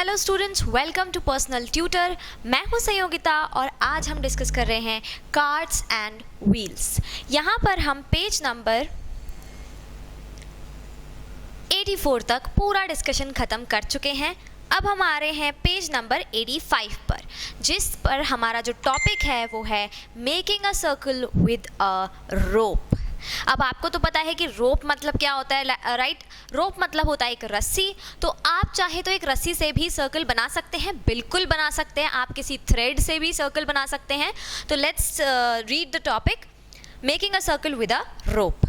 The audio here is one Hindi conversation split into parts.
Hello students, welcome to personal tutor. मैं हूं संयोगिता और आज हम डिस्कस कर रहे हैं कार्ड्स एंड व्हील्स। यहाँ पर हम पेज नंबर 84 तक पूरा डिस्कशन ख़त्म कर चुके हैं। अब हम आ रहे हैं पेज नंबर 85 पर, जिस पर हमारा जो टॉपिक है वो है making a circle with a rope. अब आपको तो पता है कि रोप मतलब क्या होता है, राइट? रोप मतलब होता है एक रस्सी। तो आप चाहे तो एक रस्सी से भी सर्कल बना सकते हैं, बिल्कुल बना सकते हैं। आप किसी थ्रेड से भी सर्कल बना सकते हैं। तो let's read the topic, making a circle with a rope.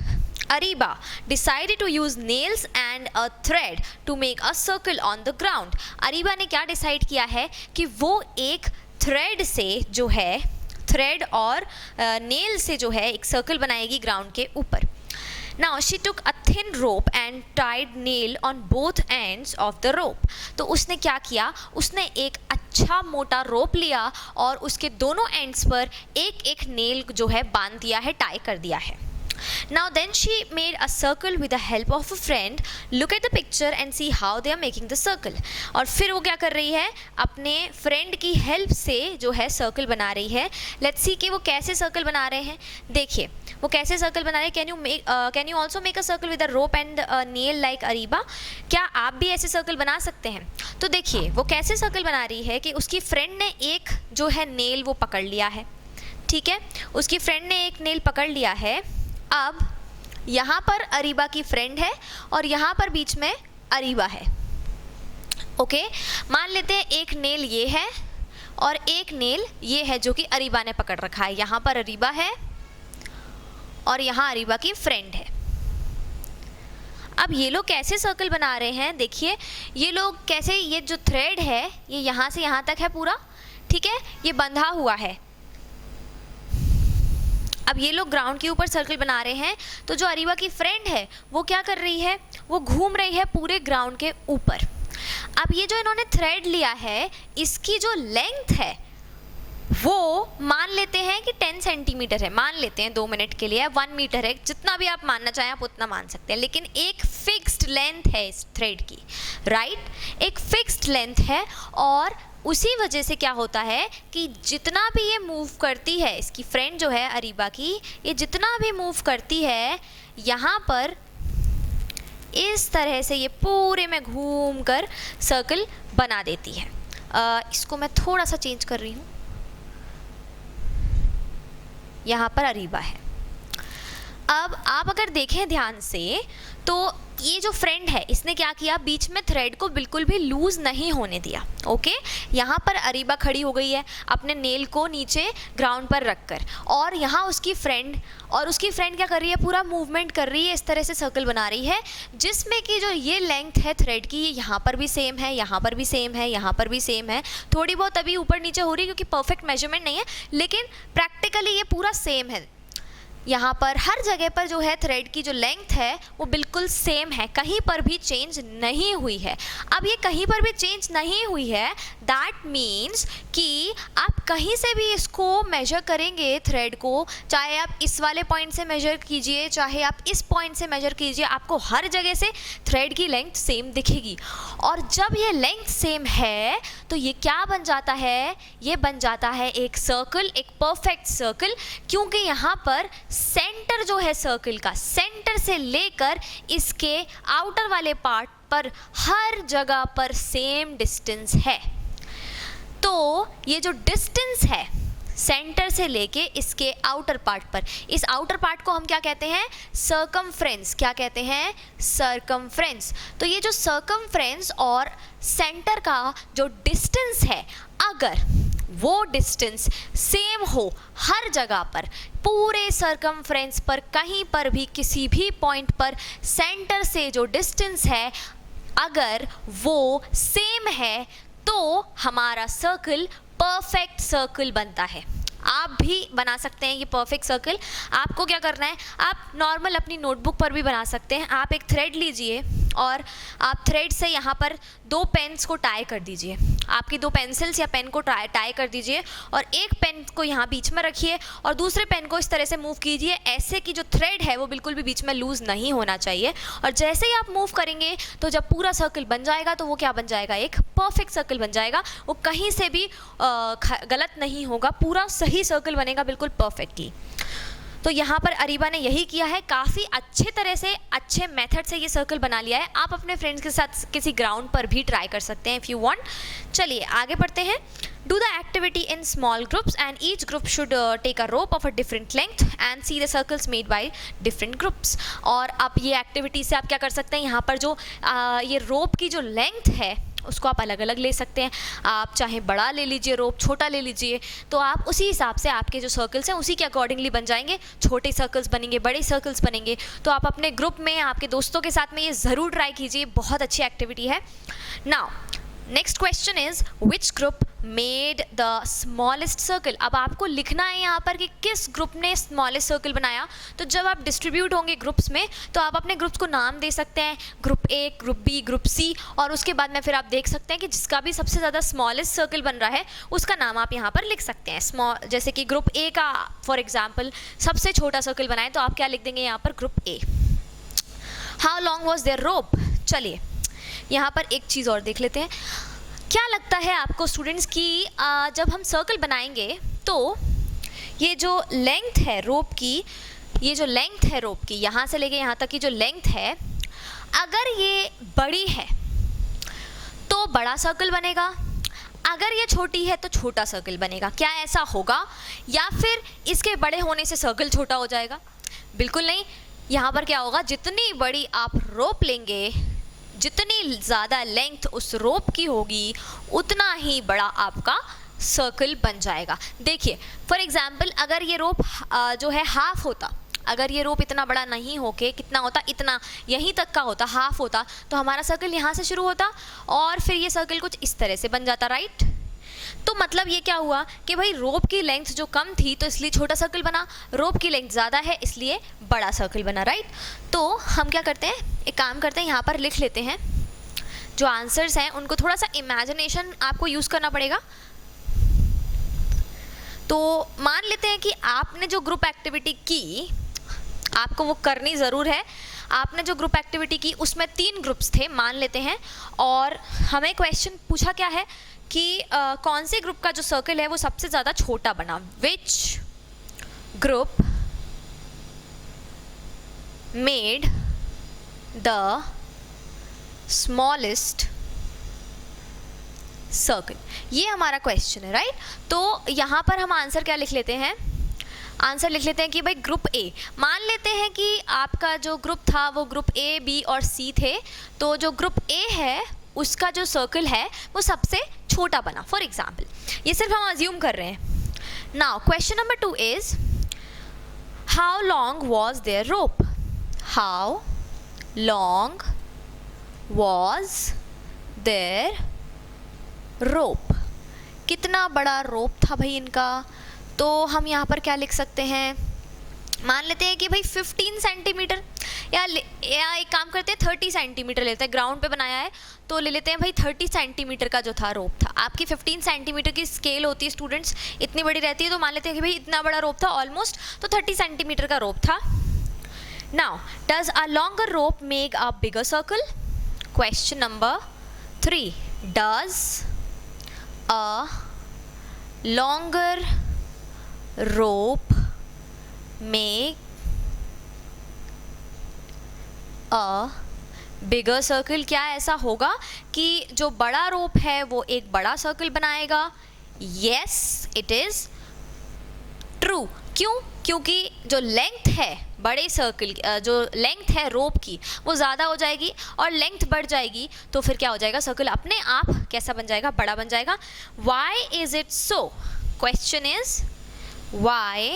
Ariba decided to use nails and a thread to make a circle on the ground. Areeba ने क्या डिसाइड किया है कि वो एक थ्रेड से जो है, थ्रेड और नेल से जो है एक सर्कल बनाएगी ग्राउंड के ऊपर। Now she took a thin rope and tied nail on both ends of the rope. तो उसने क्या किया, उसने एक अच्छा मोटा रोप लिया और उसके दोनों एंड्स पर एक एक नेल जो है बांध दिया है, टाई कर दिया है। Now then she made a circle with the help of a friend. Look at the picture and see how they are making the circle. और फिर वो क्या कर रही है, अपने फ्रेंड की हेल्प से जो है सर्कल बना रही है। Let's see कि वो कैसे सर्कल बना रहे हैं। देखिए वो कैसे सर्कल बना रहे हैं। Can you also make a circle with a rope and a nail like Ariba? क्या आप भी ऐसे सर्कल बना सकते हैं? तो देखिए वो कैसे सर्कल बना रही है कि उसकी फ्रेंड ने एक जो है नेल वो पकड़ लिया है, ठीक है? उसकी फ्रेंड ने एक नेल पकड़ लिया है। अब यहाँ पर अरीबा की फ्रेंड है और यहाँ पर बीच में अरीबा है। ओके, मान लेते हैं एक नेल ये है और एक नेल ये है जो कि अरीबा ने पकड़ रखा है। यहाँ पर अरीबा है और यहाँ अरीबा की फ्रेंड है। अब ये लोग कैसे सर्कल बना रहे हैं, देखिए ये लोग कैसे, ये जो थ्रेड है ये यहाँ से यहाँ तक है पूरा, ठीक है? ये बंधा हुआ है। अब ये लोग ग्राउंड के ऊपर सर्कल बना रहे हैं। तो जो अरीबा की फ्रेंड है वो क्या कर रही है, वो घूम रही है पूरे ग्राउंड के ऊपर। अब ये जो इन्होंने थ्रेड लिया है, इसकी जो लेंथ है वो मान लेते हैं कि 10 सेंटीमीटर है, मान लेते हैं 2 मिनट के लिए, 1 मीटर है, जितना भी आप मानना चाहें आप उतना मान सकते हैं। लेकिन एक फिक्स्ड लेंथ है इस थ्रेड की, राइट? एक फिक्स्ड लेंथ है और उसी वजह से क्या होता है कि जितना भी ये मूव करती है, इसकी फ्रेंड जो है अरीबा की, ये जितना भी मूव करती है यहाँ पर इस तरह से ये पूरे में घूम कर सर्कल बना देती है। इसको मैं थोड़ा सा चेंज कर रही हूँ, यहाँ पर अरीबा है। अब आप अगर देखें ध्यान से तो ये जो फ्रेंड है इसने क्या किया, बीच में थ्रेड को बिल्कुल भी लूज नहीं होने दिया। ओके, यहाँ पर अरीबा खड़ी हो गई है अपने नेल को नीचे ग्राउंड पर रखकर, और यहाँ उसकी फ्रेंड क्या कर रही है, पूरा मूवमेंट कर रही है, इस तरह से सर्कल बना रही है, जिसमें कि जो ये लेंथ है थ्रेड की, ये यहाँ पर भी सेम है, यहाँ पर भी सेम है, यहाँ पर भी सेम है। थोड़ी बहुत अभी ऊपर नीचे हो रही है क्योंकि परफेक्ट मेजरमेंट नहीं है, लेकिन प्रैक्टिकली ये पूरा सेम है। यहाँ पर हर जगह पर जो है थ्रेड की जो लेंथ है वो बिल्कुल सेम है, कहीं पर भी चेंज नहीं हुई है। अब ये कहीं पर भी चेंज नहीं हुई है, दैट मीन्स कि आप कहीं से भी इसको मेजर करेंगे थ्रेड को, चाहे आप इस वाले पॉइंट से मेजर कीजिए, चाहे आप इस पॉइंट से मेजर कीजिए, आपको हर जगह से थ्रेड की लेंथ सेम दिखेगी। और जब ये लेंथ सेम है तो ये क्या बन जाता है, ये बन जाता है एक सर्कल, एक परफेक्ट सर्कल, क्योंकि यहाँ पर सेंटर जो है सर्कल का, सेंटर से लेकर इसके आउटर वाले पार्ट पर हर जगह पर सेम डिस्टेंस है। तो ये जो डिस्टेंस है सेंटर से लेके इसके आउटर पार्ट पर, इस आउटर पार्ट को हम क्या कहते हैं, सर्कमफ्रेंस। क्या कहते हैं, सर्कमफ्रेंस। तो ये जो सर्कमफ्रेंस और सेंटर का जो डिस्टेंस है, अगर वो डिस्टेंस सेम हो हर जगह पर, पूरे सर्कमफ्रेंस पर कहीं पर भी किसी भी पॉइंट पर सेंटर से जो डिस्टेंस है अगर वो सेम है तो हमारा सर्कल परफेक्ट सर्कल बनता है। आप भी बना सकते हैं ये परफेक्ट सर्कल। आपको क्या करना है, आप नॉर्मल अपनी नोटबुक पर भी बना सकते हैं। आप एक थ्रेड लीजिए और आप थ्रेड से यहाँ पर 2 पेन्स को टाई कर दीजिए, आपकी 2 पेंसिल्स या पेन को टाई कर दीजिए और एक पेन को यहाँ बीच में रखिए और दूसरे पेन को इस तरह से मूव कीजिए ऐसे कि जो थ्रेड है वो बिल्कुल भी बीच में लूज़ नहीं होना चाहिए। और जैसे ही आप मूव करेंगे तो जब पूरा सर्कल बन जाएगा तो वो क्या बन जाएगा, एक परफेक्ट सर्कल बन जाएगा। वो कहीं से भी गलत नहीं होगा, पूरा सही सर्कल बनेगा बिल्कुल परफेक्टली। तो यहाँ पर अरीबा ने यही किया है, काफ़ी अच्छे तरह से अच्छे मेथड से ये सर्कल बना लिया है। आप अपने फ्रेंड्स के साथ किसी ग्राउंड पर भी ट्राई कर सकते हैं इफ़ यू वांट। चलिए आगे बढ़ते हैं। Do the activity in small groups and each group should take a rope of a different length and see the circles made by different groups. और आप ये एक्टिविटी से आप क्या कर सकते हैं, यहाँ पर जो ये रोप की जो लेंथ है उसको आप अलग अलग ले सकते हैं। आप चाहे बड़ा ले लीजिए रोप, छोटा ले लीजिए, तो आप उसी हिसाब से आपके जो सर्कल्स हैं उसी के अकॉर्डिंगली बन जाएंगे। छोटे सर्कल्स बनेंगे, बड़े सर्कल्स बनेंगे। तो आप अपने ग्रुप में आपके दोस्तों के साथ में ये ज़रूर ट्राई कीजिए, बहुत अच्छी एक्टिविटी है। Now next question is which group made the smallest circle. अब आपको लिखना है यहाँ पर कि किस ग्रुप ने स्मॉलेस्ट सर्कल बनाया। तो जब आप डिस्ट्रीब्यूट होंगे ग्रुप्स में तो आप अपने ग्रुप्स को नाम दे सकते हैं, group A, group B, group C, और उसके बाद में फिर आप देख सकते हैं कि जिसका भी सबसे ज़्यादा स्मॉलेस्ट सर्कल बन रहा है उसका नाम आप यहाँ पर लिख सकते हैं। जैसे कि ग्रुप ए का फॉर एग्जाम्पल सबसे छोटा सर्कल बनाए तो आप क्या लिख देंगे यहाँ पर, group A. How long was their rope. चलिए यहाँ पर एक चीज़ और देख लेते हैं। क्या लगता है आपको स्टूडेंट्स की जब हम सर्कल बनाएंगे तो ये जो लेंथ है रोप की, ये जो लेंथ है रोप की यहाँ से लेके यहाँ तक की जो लेंथ है, अगर ये बड़ी है तो बड़ा सर्कल बनेगा, अगर ये छोटी है तो छोटा सर्कल बनेगा। क्या ऐसा होगा या फिर इसके बड़े होने से सर्कल छोटा हो जाएगा? बिल्कुल नहीं। यहाँ पर क्या होगा, जितनी बड़ी आप रोप लेंगे, जितनी ज़्यादा लेंथ उस रोप की होगी उतना ही बड़ा आपका सर्कल बन जाएगा। देखिए फॉर एग्जाम्पल अगर ये रोप जो है हाफ होता, अगर ये रोप इतना बड़ा नहीं होके कितना होता, इतना यहीं तक का होता, हाफ होता, तो हमारा सर्कल यहाँ से शुरू होता और फिर ये सर्कल कुछ इस तरह से बन जाता, राइट। तो मतलब ये क्या हुआ कि भाई रोप की लेंथ जो कम थी तो इसलिए छोटा सर्कल बना, रोप की लेंथ ज़्यादा है इसलिए बड़ा सर्कल बना, राइट। तो हम क्या करते हैं, एक काम करते हैं, यहाँ पर लिख लेते हैं जो आंसर्स हैं उनको थोड़ा सा इमेजिनेशन आपको यूज़ करना पड़ेगा। तो मान लेते हैं कि आपने जो ग्रुप एक्टिविटी की, आपको वो करनी ज़रूर है। आपने जो ग्रुप एक्टिविटी की उसमें 3 ग्रुप्स थे मान लेते हैं, और हमें क्वेश्चन पूछा क्या है कि कौन से ग्रुप का जो सर्कल है वो सबसे ज़्यादा छोटा बना। Which group made the smallest circle, ये हमारा क्वेश्चन है, राइट। तो यहाँ पर हम आंसर क्या लिख लेते हैं, आंसर लिख लेते हैं कि भाई ग्रुप ए। मान लेते हैं कि आपका जो ग्रुप था वो ग्रुप ए, बी और सी थे, तो जो ग्रुप ए है उसका जो सर्कल है वो सबसे छोटा बना फॉर एग्जाम्पल। ये सिर्फ हम अज्यूम कर रहे हैं। Now question number 2 is how long was their rope. How long was their rope, कितना बड़ा रोप था भाई इनका। तो हम यहाँ पर क्या लिख सकते हैं, मान लेते हैं कि भाई 15 सेंटीमीटर, या एक काम करते हैं 30 सेंटीमीटर लेते हैं, ग्राउंड पे बनाया है तो ले लेते हैं भाई 30 सेंटीमीटर का जो था रोप था। आपकी 15 सेंटीमीटर की स्केल होती है स्टूडेंट्स, इतनी बड़ी रहती है, तो मान लेते हैं कि भाई इतना बड़ा रोप था ऑलमोस्ट, तो 30 सेंटीमीटर का रोप था। Now does a longer rope make a bigger circle. Question number 3, does a longer rope make a bigger circle. क्या ऐसा होगा कि जो बड़ा रोप है वो एक बड़ा सर्कल बनाएगा? Yes it is true. क्यों? क्योंकि जो लेंथ है बड़े सर्कल, जो लेंथ है रोप की वो ज़्यादा हो जाएगी और लेंथ बढ़ जाएगी, तो फिर क्या हो जाएगा, सर्कल अपने आप कैसा बन जाएगा, बड़ा बन जाएगा। Why is it so. Question is why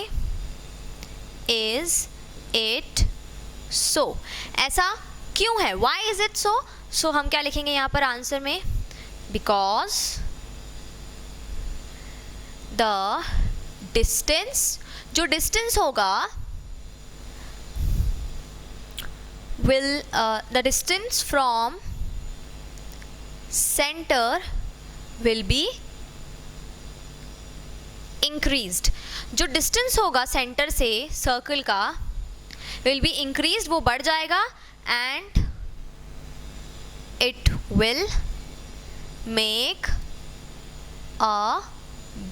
is it so, ऐसा क्यों है, why is it so. So हम क्या लिखेंगे यहाँ पर आंसर में, बिकॉज द डिस्टेंस, जो डिस्टेंस होगा will the distance from center will be increased. जो डिस्टेंस होगा सेंटर से सर्कल का will be increased, वो बढ़ जाएगा, and it will make a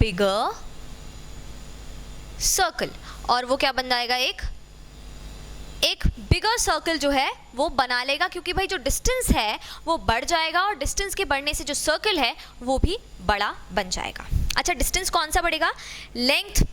bigger circle. और वो क्या बन जाएगा, एक बिगर सर्कल जो है वो बना लेगा, क्योंकि भाई जो डिस्टेंस है वो बढ़ जाएगा और डिस्टेंस के बढ़ने से जो सर्कल है वो भी बड़ा बन जाएगा. अच्छा, डिस्टेंस कौन सा बढ़ेगा, लेंथ,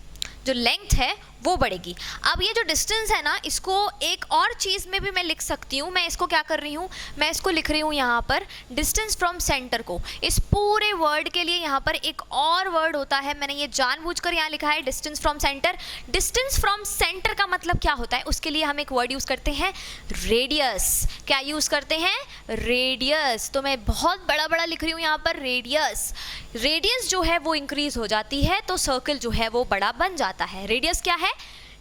जो लेंथ है वो बढ़ेगी. अब ये जो डिस्टेंस है ना, इसको एक और चीज़ में भी मैं लिख सकती हूँ. मैं इसको क्या कर रही हूँ, मैं इसको लिख रही हूँ यहाँ पर डिस्टेंस फ्रॉम सेंटर को. इस पूरे वर्ड के लिए यहाँ पर एक और वर्ड होता है, मैंने ये जानबूझकर यहाँ लिखा है distance from centre. Distance from centre का मतलब क्या होता है, उसके लिए हम एक वर्ड यूज़ करते हैं रेडियस. क्या यूज़ करते हैं, रेडियस. तो मैं बहुत बड़ा बड़ा लिख रही हूँ यहाँ पर रेडियस. रेडियस जो है वो इंक्रीज हो जाती है तो सर्कल जो है वो बड़ा बन जाता है. रेडियस क्या है,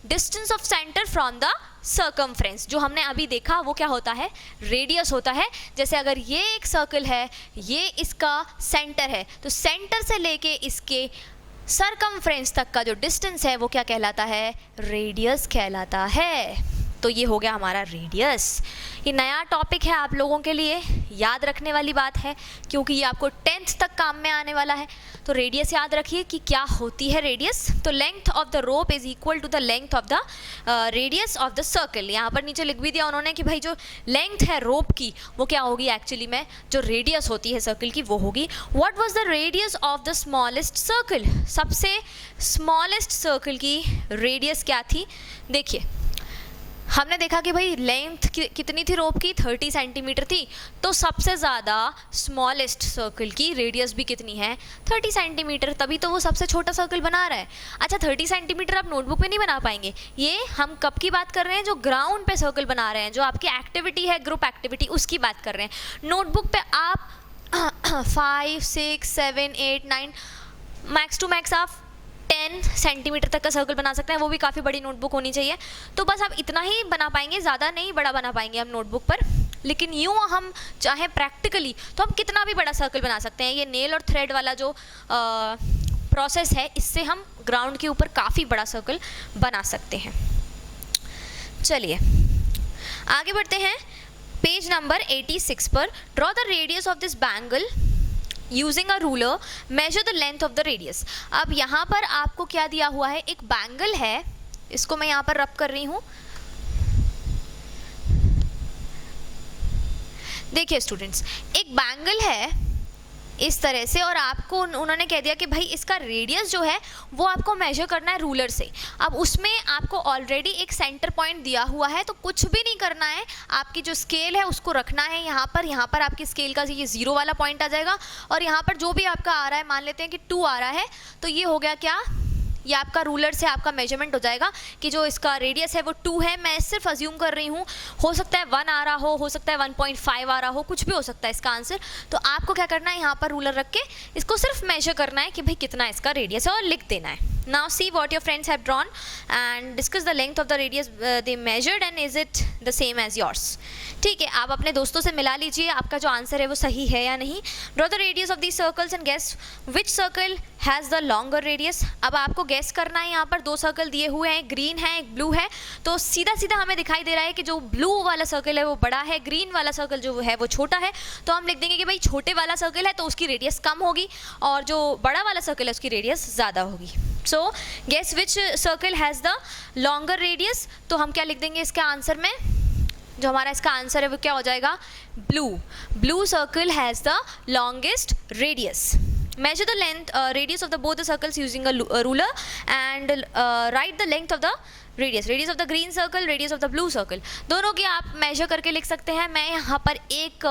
distance of centre from the circumference. जो हमने अभी देखा वो क्या होता है, रेडियस होता है. जैसे अगर ये एक सर्कल है, ये इसका सेंटर है, तो सेंटर से लेके इसके सर्कमफ्रेंस तक का जो डिस्टेंस है वो क्या कहलाता है, रेडियस कहलाता है. तो ये हो गया हमारा रेडियस. ये नया टॉपिक है आप लोगों के लिए, याद रखने वाली बात है, क्योंकि ये आपको 10th तक काम में आने वाला है. तो रेडियस याद रखिए कि क्या होती है रेडियस. तो length of the rope is equal to the length of the radius of the circle. यहाँ पर नीचे लिख भी दिया उन्होंने कि भाई जो लेंथ है रोप की वो क्या होगी, एक्चुअली में जो रेडियस होती है सर्कल की वो होगी. What was the radius of the smallest circle. सबसे स्मॉलेस्ट सर्कल की रेडियस क्या थी, देखिए हमने देखा कि भाई लेंथ कितनी थी रोप की, 30 सेंटीमीटर थी. तो सबसे ज़्यादा स्मॉलेस्ट सर्कल की रेडियस भी कितनी है, 30 सेंटीमीटर. तभी तो वो सबसे छोटा सर्कल बना रहा है. अच्छा, 30 सेंटीमीटर आप नोटबुक पे नहीं बना पाएंगे. ये हम कब की बात कर रहे हैं, जो ग्राउंड पे सर्कल बना रहे हैं, जो आपकी एक्टिविटी है ग्रुप एक्टिविटी, उसकी बात कर रहे हैं. नोटबुक पे आप 5, 6, 7, 8, 9 मैक्स टू मैक्स आप 10 सेंटीमीटर तक का सर्कल बना सकते हैं. वो भी काफ़ी बड़ी नोटबुक होनी चाहिए. तो बस आप इतना ही बना पाएंगे, ज़्यादा नहीं बड़ा बना पाएंगे हम नोटबुक पर. लेकिन यूँ हम चाहे प्रैक्टिकली तो हम कितना भी बड़ा सर्कल बना सकते हैं. ये नेल और थ्रेड वाला जो प्रोसेस है, इससे हम ग्राउंड के ऊपर काफ़ी बड़ा सर्कल बना सकते हैं. चलिए आगे बढ़ते हैं. पेज नंबर 86 पर draw the radius of this bangle using a ruler, measure the length of the radius. अब यहाँ पर आपको क्या दिया हुआ है, एक बैंगल है, इसको मैं यहाँ पर रब कर रही हूँ. देखिए स्टूडेंट्स, एक बैंगल है इस तरह से, और आपको उन्होंने कह दिया कि भाई इसका रेडियस जो है वो आपको मेजर करना है रूलर से. अब उसमें आपको ऑलरेडी एक सेंटर पॉइंट दिया हुआ है, तो कुछ भी नहीं करना है. आपकी जो स्केल है उसको रखना है यहाँ पर आपकी स्केल का ये 0 वाला पॉइंट आ जाएगा. और यहाँ पर जो भी आपका आ रहा है, मान लेते हैं कि 2 आ रहा है, तो ये हो गया क्या, ये आपका रूलर से आपका मेजरमेंट हो जाएगा कि जो इसका रेडियस है वो 2 है. मैं सिर्फ अज्यूम कर रही हूँ, हो सकता है 1 आ रहा हो सकता है 1.5 आ रहा हो, कुछ भी हो सकता है इसका आंसर. तो आपको क्या करना है, यहाँ पर रूलर रख के इसको सिर्फ मेजर करना है कि भाई कितना इसका रेडियस है और लिख देना है. Now see what your friends have drawn and discuss the length of the radius they measured and is it the same as yours. ठीक है, आप अपने दोस्तों से मिला लीजिए आपका जो आंसर है वो सही है या नहीं. Draw the radius of these circles and guess which circle has the longer radius. अब आपको गेस करना है. यहाँ पर 2 सर्कल दिए हुए हैं, ग्रीन है एक ब्लू है. तो सीधा सीधा हमें दिखाई दे रहा है कि जो ब्लू वाला सर्कल है वो बड़ा है, ग्रीन वाला सर्कल जो है वो छोटा है. तो हम लिख देंगे कि भाई छोटे वाला सर्कल है तो उसकी रेडियस कम होगी और जो बड़ा वाला सर्कल है उसकी रेडियस ज़्यादा होगी. So guess which circle has the longer radius. तो हम क्या लिख देंगे इसके आंसर में, जो हमारा इसका आंसर है वो क्या हो जाएगा, blue circle has the longest radius. Measure the length radius of the both the circles using a ruler and write the length of the radius of the green circle, radius of the blue circle. दोनों की आप measure करके लिख सकते हैं. मैं यहाँ पर एक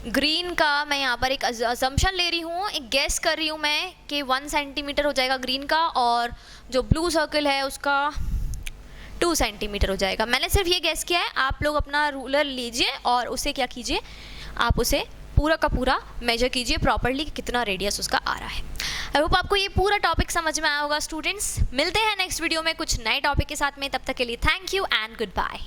ग्रीन का मैं यहाँ पर एक असम्पशन ले रही हूँ, एक गैस कर रही हूँ मैं कि 1 सेंटीमीटर हो जाएगा ग्रीन का और जो ब्लू सर्कल है उसका 2 सेंटीमीटर हो जाएगा. मैंने सिर्फ ये गैस किया है. आप लोग अपना रूलर लीजिए और उसे क्या कीजिए, आप उसे पूरा का पूरा मेजर कीजिए प्रॉपरली कि कितना रेडियस उसका आ रहा है। आई होप आपको ये पूरा टॉपिक समझ में आया होगा स्टूडेंट्स। मिलते हैं नेक्स्ट वीडियो में कुछ नए टॉपिक के साथ में, तब तक के लिए thank you and good bye.